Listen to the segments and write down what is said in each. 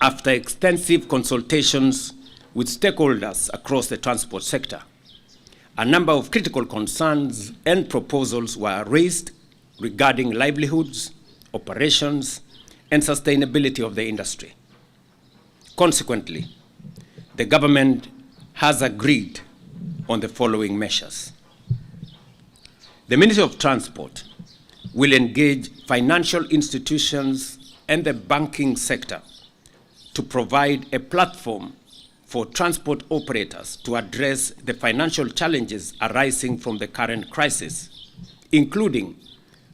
After extensive consultations with stakeholders across the transport sector, a number of critical concerns and proposals were raised regarding livelihoods, operations, and sustainability of the industry. Consequently, the government has agreed on the following measures. The Ministry of Transport will engage financial institutions and the banking sector to provide a platform for transport operators to address the financial challenges arising from the current crisis, including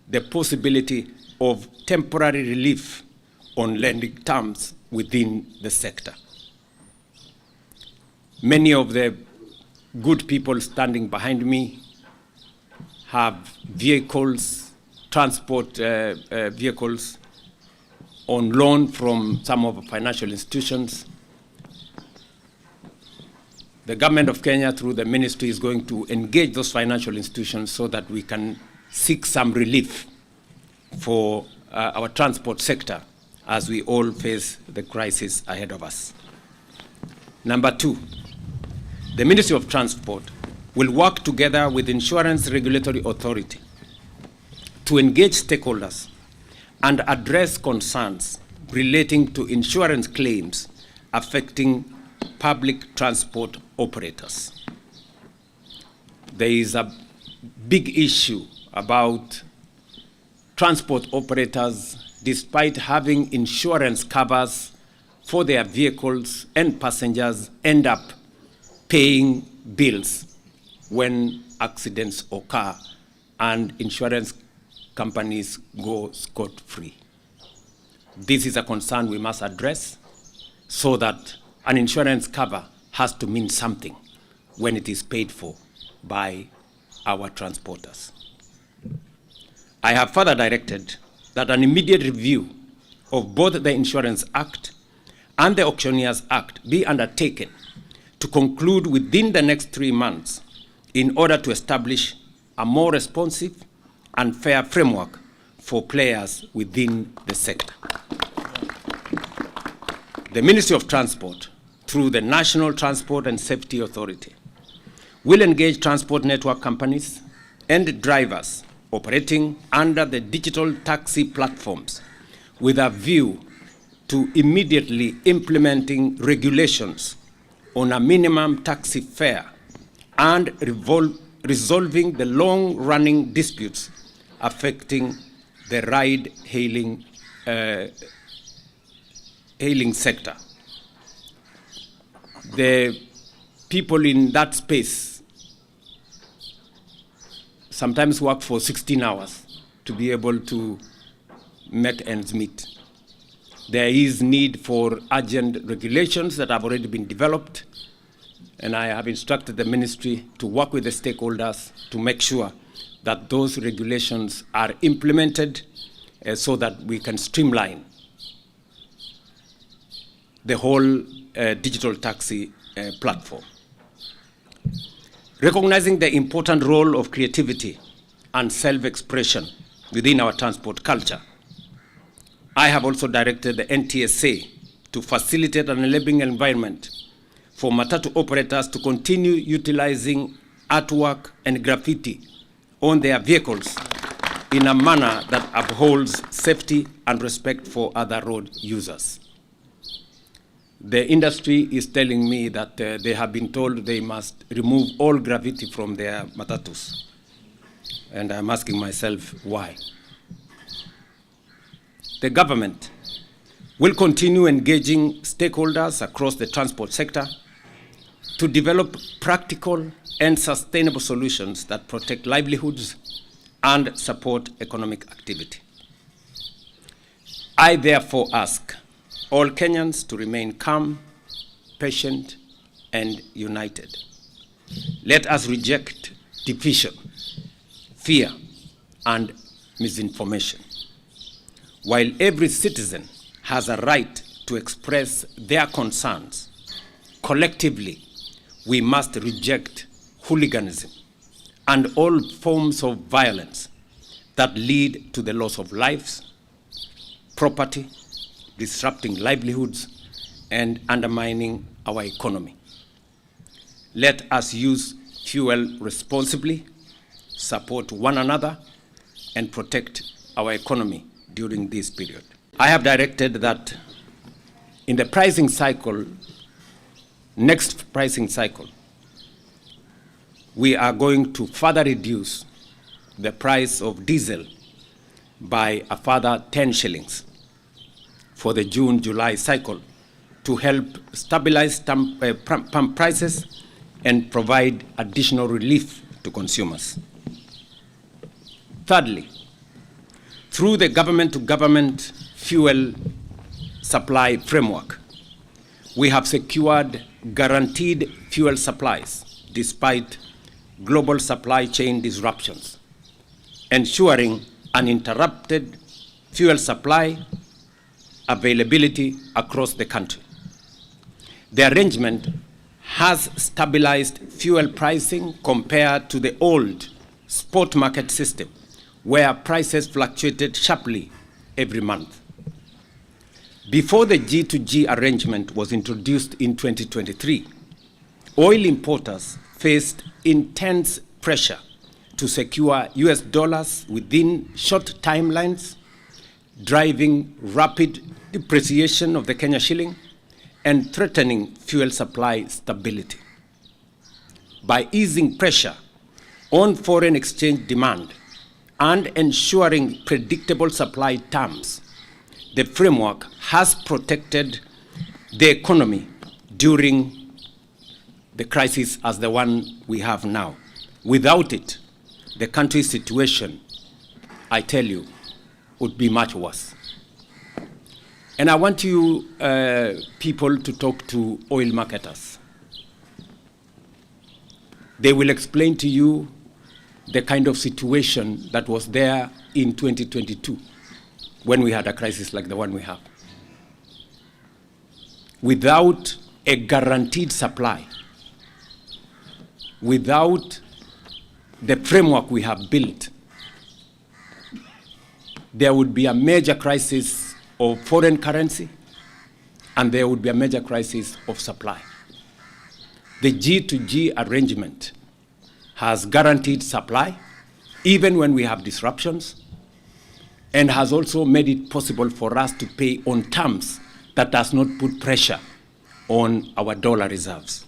the possibility of temporary relief on lending terms within the sector. Many of the good people standing behind me have vehicles, transport vehicles on loan from some of the financial institutions. The government of Kenya, through the ministry, is going to engage those financial institutions so that we can seek some relief for our transport sector as we all face the crisis ahead of us. Number two, the Ministry of Transport will work together with Insurance Regulatory Authority to engage stakeholders and address concerns relating to insurance claims affecting public transport operators. There is a big issue about transport operators, despite having insurance covers for their vehicles and passengers, end up paying bills when accidents occur and insurance companies go scot-free. This is a concern we must address so that an insurance cover has to mean something when it is paid for by our transporters. I have further directed that an immediate review of both the Insurance Act and the Auctioneers Act be undertaken to conclude within the next 3 months in order to establish a more responsive and fair framework for players within the sector. The Ministry of Transport, through the National Transport and Safety Authority, will engage transport network companies and drivers operating under the digital taxi platforms with a view to immediately implementing regulations on a minimum taxi fare and resolving the long-running disputes affecting the ride-hailing sector. The people in that space sometimes work for 16 hours to be able to make ends meet. There is need for urgent regulations that have already been developed, and I have instructed the ministry to work with the stakeholders to make sure that those regulations are implemented so that we can streamline the whole digital taxi platform. Recognizing the important role of creativity and self-expression within our transport culture, I have also directed the NTSA to facilitate an enabling environment for Matatu operators to continue utilizing artwork and graffiti on their vehicles in a manner that upholds safety and respect for other road users. The industry is telling me that they have been told they must remove all graffiti from their Matatus. And I'm asking myself why. The government will continue engaging stakeholders across the transport sector to develop practical and sustainable solutions that protect livelihoods and support economic activity. I therefore ask all Kenyans to remain calm, patient, and united. Let us reject division, fear, and misinformation. While every citizen has a right to express their concerns, collectively, we must reject hooliganism and all forms of violence that lead to the loss of lives, property, disrupting livelihoods, and undermining our economy. Let us use fuel responsibly, support one another, and protect our economy during this period. I have directed that in the pricing cycle, next pricing cycle, we are going to further reduce the price of diesel by a further 10 shillings for the June-July cycle to help stabilize pump prices and provide additional relief to consumers. Thirdly, through the government-to-government fuel supply framework, we have secured guaranteed fuel supplies despite global supply chain disruptions, ensuring uninterrupted fuel supply availability across the country. The arrangement has stabilized fuel pricing compared to the old spot market system, where prices fluctuated sharply every month. Before the G2G arrangement was introduced in 2023, oil importers faced intense pressure to secure US dollars within short timelines, driving rapid depreciation of the Kenya shilling and threatening fuel supply stability. By easing pressure on foreign exchange demand and ensuring predictable supply terms, the framework has protected the economy during the crisis as the one we have now. Without it, the country's situation, I tell you, would be much worse. And I want you people to talk to oil marketers. They will explain to you the kind of situation that was there in 2022 when we had a crisis like the one we have. Without a guaranteed supply, without the framework we have built, there would be a major crisis of foreign currency, and there would be a major crisis of supply. The G2G arrangement has guaranteed supply, even when we have disruptions, and has also made it possible for us to pay on terms that does not put pressure on our dollar reserves.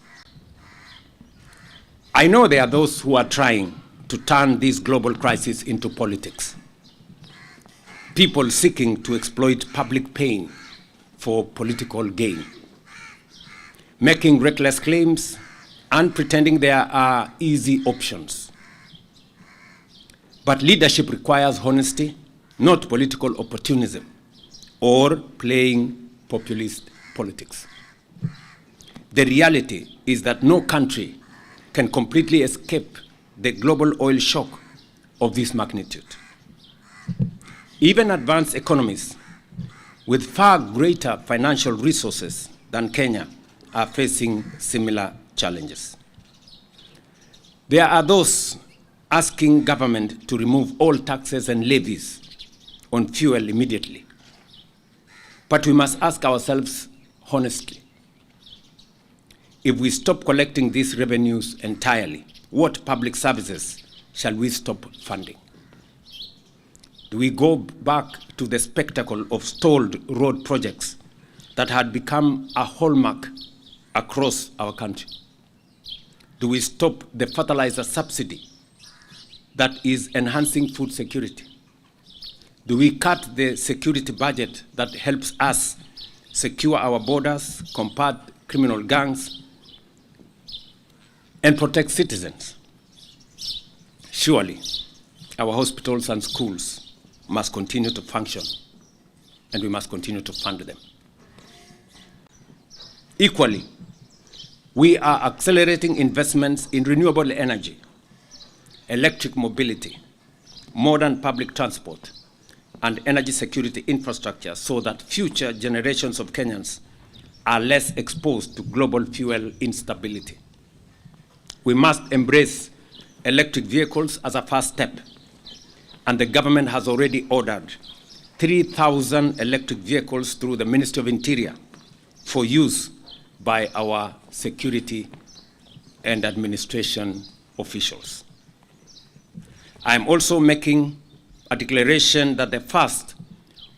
I know there are those who are trying to turn this global crisis into politics. People seeking to exploit public pain for political gain, making reckless claims and pretending there are easy options. But leadership requires honesty, not political opportunism or playing populist politics. The reality is that no country can completely escape the global oil shock of this magnitude. Even advanced economies with far greater financial resources than Kenya are facing similar challenges. There are those asking government to remove all taxes and levies on fuel immediately. But we must ask ourselves honestly, if we stop collecting these revenues entirely, what public services shall we stop funding? Do we go back to the spectacle of stalled road projects that had become a hallmark across our country? Do we stop the fertilizer subsidy that is enhancing food security? Do we cut the security budget that helps us secure our borders, combat criminal gangs, and protect citizens? Surely, our hospitals and schools must continue to function, and we must continue to fund them. Equally, we are accelerating investments in renewable energy, electric mobility, modern public transport, and energy security infrastructure so that future generations of Kenyans are less exposed to global fuel instability. We must embrace electric vehicles as a first step, and the government has already ordered 3,000 electric vehicles through the Ministry of Interior for use by our security and administration officials. I am also making a declaration that the first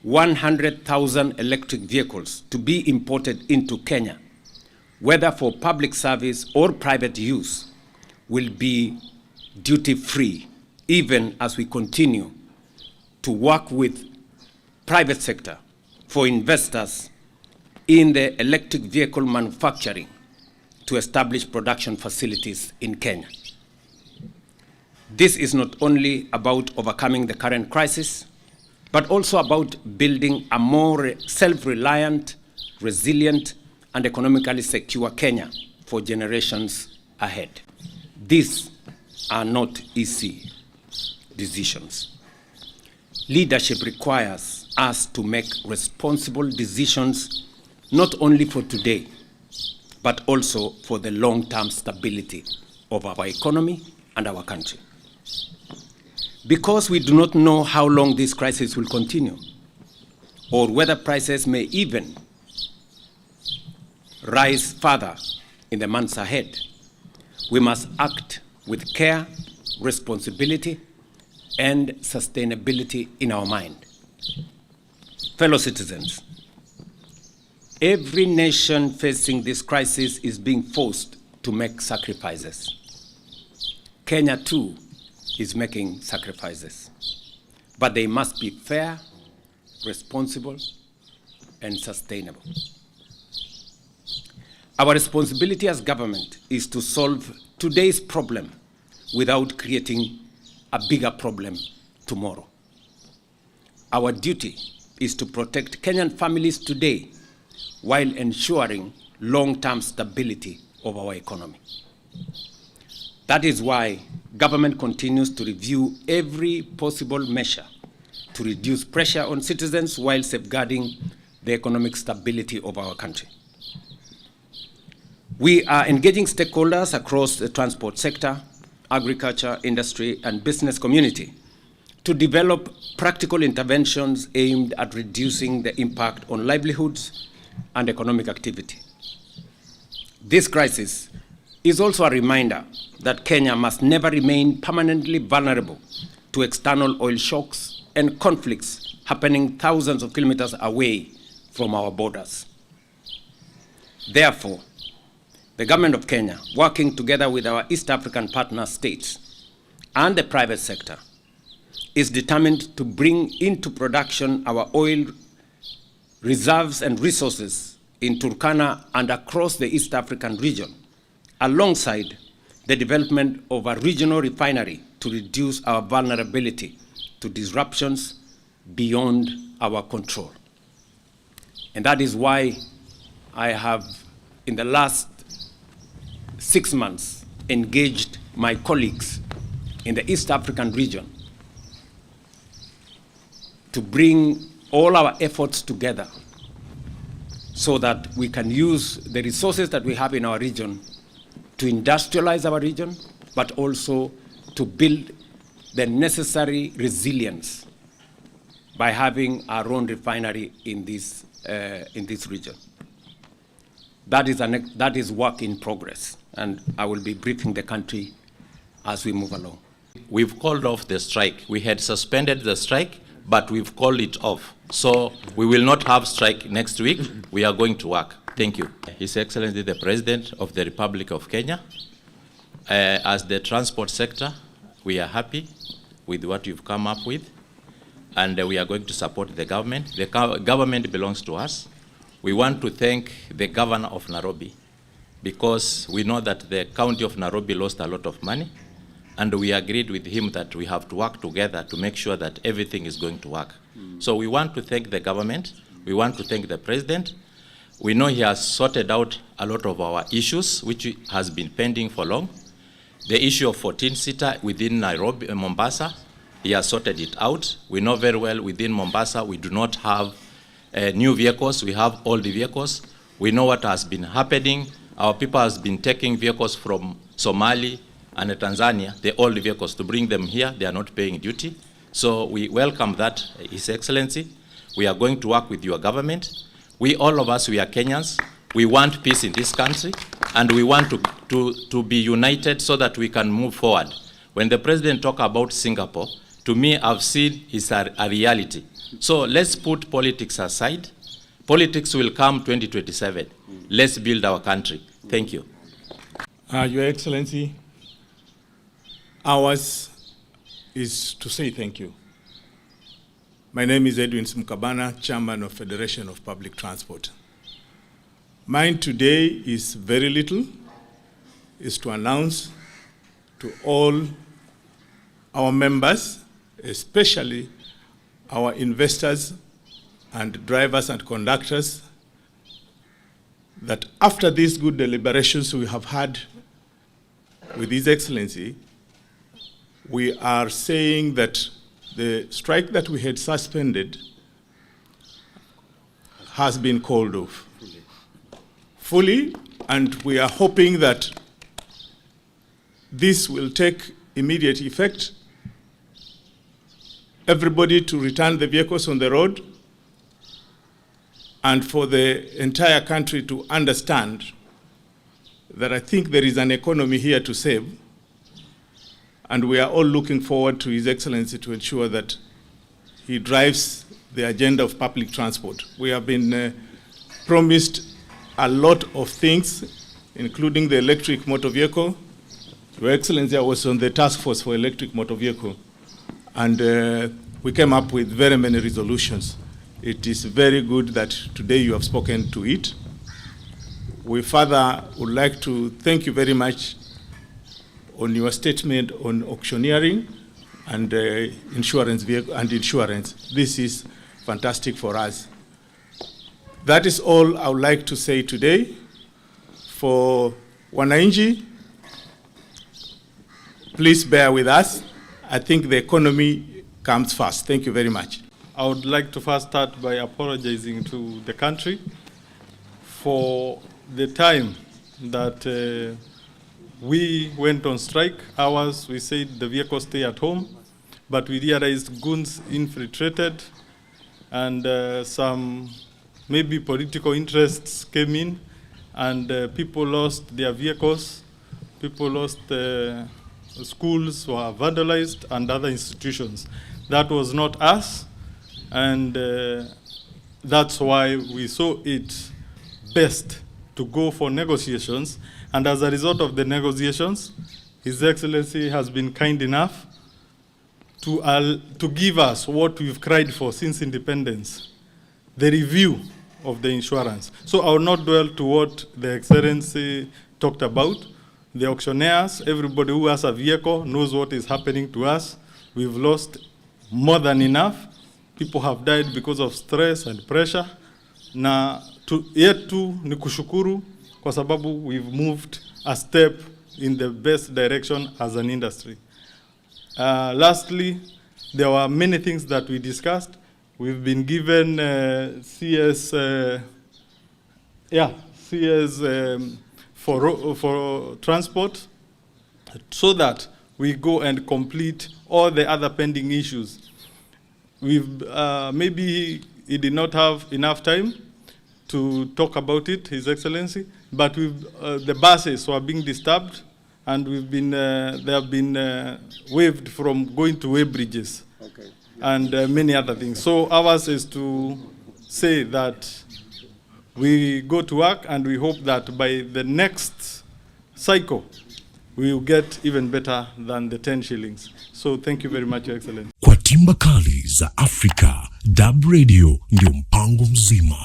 100,000 electric vehicles to be imported into Kenya, whether for public service or private use, will be duty-free, even as we continue to work with private sector for investors in the electric vehicle manufacturing to establish production facilities in Kenya. This is not only about overcoming the current crisis, but also about building a more self-reliant, resilient, and economically secure Kenya for generations ahead. These are not easy decisions. Leadership requires us to make responsible decisions not only for today, but also for the long-term stability of our economy and our country. Because we do not know how long this crisis will continue, or whether prices may even rise further in the months ahead, we must act with care, responsibility, and sustainability in our mind. Fellow citizens, every nation facing this crisis is being forced to make sacrifices. Kenya, too, is making sacrifices, but they must be fair, responsible, and sustainable. Our responsibility as government is to solve today's problem without creating a bigger problem tomorrow. Our duty is to protect Kenyan families today while ensuring long-term stability of our economy. That is why government continues to review every possible measure to reduce pressure on citizens while safeguarding the economic stability of our country. We are engaging stakeholders across the transport sector, agriculture, industry, and business community to develop practical interventions aimed at reducing the impact on livelihoods and economic activity. This crisis is also a reminder that Kenya must never remain permanently vulnerable to external oil shocks and conflicts happening thousands of kilometers away from our borders. Therefore, the government of Kenya, working together with our East African partner states and the private sector, is determined to bring into production our oil reserves and resources in Turkana and across the East African region, alongside the development of a regional refinery to reduce our vulnerability to disruptions beyond our control. And that is why I have, in the last 6 months, engaged my colleagues in the East African region to bring all our efforts together so that we can use the resources that we have in our region to industrialize our region, but also to build the necessary resilience by having our own refinery in this region. That is work in progress, and I will be briefing the country as we move along. We've called off the strike. We had suspended the strike, but we've called it off. So we will not have strike next week. We are going to work. Thank you. His Excellency the President of the Republic of Kenya, as the transport sector, we are happy with what you've come up with, and we are going to support the government. The government belongs to us. We want to thank the governor of Nairobi, because we know that the county of Nairobi lost a lot of money, and we agreed with him that we have to work together to make sure that everything is going to work. So we want to thank the government. We want to thank the president. We know he has sorted out a lot of our issues, which has been pending for long. The issue of 14-seater within Nairobi, Mombasa, he has sorted it out. We know very well within Mombasa we do not have new vehicles, we have old vehicles. We know what has been happening. Our people has been taking vehicles from Somali and Tanzania, the old vehicles, to bring them here. They are not paying duty. So we welcome that, His Excellency. We are going to work with your government. We, all of us, we are Kenyans. We want peace in this country, and we want to be united so that we can move forward. When the president talk about Singapore, to me, I've seen it's a reality. So let's put politics aside. Politics will come 2027. Let's build our country. Thank you. Your Excellency, ours is to say thank you. My name is Edwin Smukabana, Chairman of Federation of Public Transport. Mine today is very little, is to announce to all our members, especially our investors and drivers and conductors, that after these good deliberations we have had with His Excellency, we are saying that the strike that we had suspended has been called off fully, and we are hoping that this will take immediate effect. Everybody to return the vehicles on the road, and for the entire country to understand that I think there is an economy here to save, and we are all looking forward to His Excellency to ensure that he drives the agenda of public transport. We have been promised a lot of things, including the electric motor vehicle. Your Excellency, I was on the task force for electric motor vehicle, and we came up with very many resolutions. It is very good that today you have spoken to it. We further would like to thank you very much on your statement on auctioneering and insurance. This is fantastic for us. That is all I would like to say today. For Wananchi, please bear with us. I think the economy comes first. Thank you very much. I would like to first start by apologizing to the country for the time that we went on strike. Ours, we said the vehicles stay at home, but we realized goons infiltrated, and some maybe political interests came in, and people lost their vehicles, people lost schools were vandalized, and other institutions. That was not us, and that's why we saw it best to go for negotiations. And as a result of the negotiations, His Excellency has been kind enough to give us what we've cried for since independence, the review of the insurance. So I will not dwell to what the Excellency talked about. The auctioneers, everybody who has a vehicle knows what is happening to us. We've lost more than enough. People have died because of stress and pressure. Na yetu ni kushukuru kwa sababu we've moved a step in the best direction as an industry. Lastly, there were many things that we discussed. We've been given CS for transport, so that we go and complete all the other pending issues. We've maybe he did not have enough time to talk about it, His Excellency, but the buses were being disturbed, and they have been waived from going to way bridges, okay, and many other things. So ours is to say that we go to work, and we hope that by the next cycle, we will get even better than the 10 shillings. So thank you very much, Your Excellency. Kwa timba kali za Afrika, DAB Radio ndio mpango mzima.